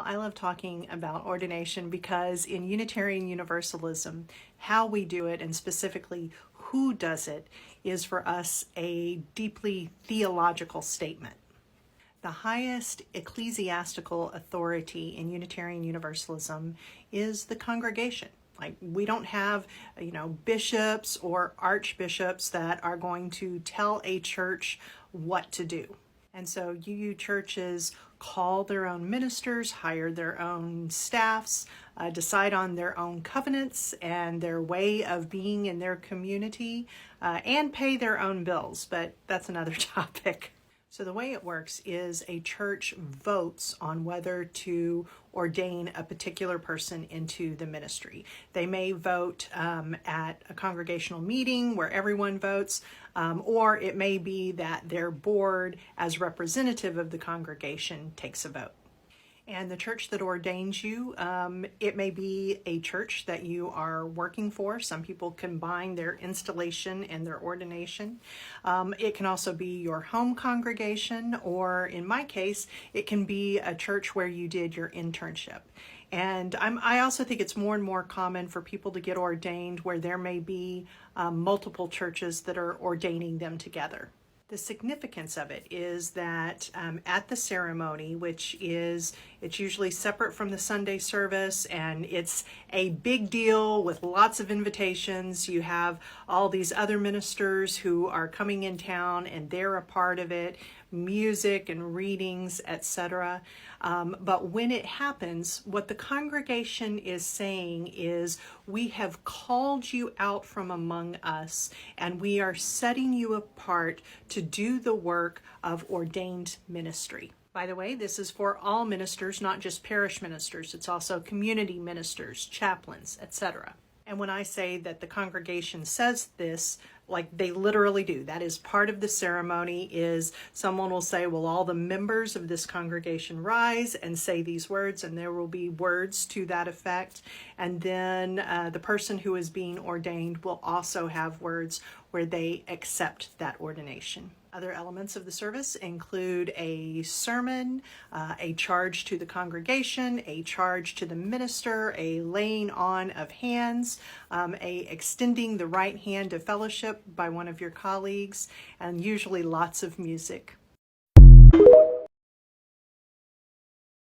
I love talking about ordination because in Unitarian Universalism, how we do it and specifically who does it is for us a deeply theological statement. The highest ecclesiastical authority in Unitarian Universalism is the congregation. Like, we don't have, bishops or archbishops that are going to tell a church what to do. And so UU churches call their own ministers, hire their own staffs, decide on their own covenants and their way of being in their community, and pay their own bills. But that's another topic. So the way it works is a church votes on whether to ordain a particular person into the ministry. They may vote at a congregational meeting where everyone votes, or it may be that their board, as representative of the congregation, takes a vote. And the church that ordains you, it may be a church that you are working for. Some people combine their installation and their ordination. It can also be your home congregation, or in my case, it can be a church where you did your internship. And I also think it's more and more common for people to get ordained where there may be multiple churches that are ordaining them together. The significance of it is that at the ceremony, it's usually separate from the Sunday service, and it's a big deal with lots of invitations. You have all these other ministers who are coming in town and they're a part of it, music and readings, etc. But when it happens, what the congregation is saying is, we have called you out from among us, and we are setting you apart to do the work of ordained ministry. By the way, this is for all ministers, not just parish ministers. It's also community ministers, chaplains, etc. And when I say that the congregation says this, like, they literally do. That is part of the ceremony. Is someone will say, well, all the members of this congregation rise and say these words, and there will be words to that effect. And then the person who is being ordained will also have words where they accept that ordination. Other elements of the service include a sermon, a charge to the congregation, a charge to the minister, a laying on of hands, a extending the right hand of fellowship by one of your colleagues, and usually lots of music.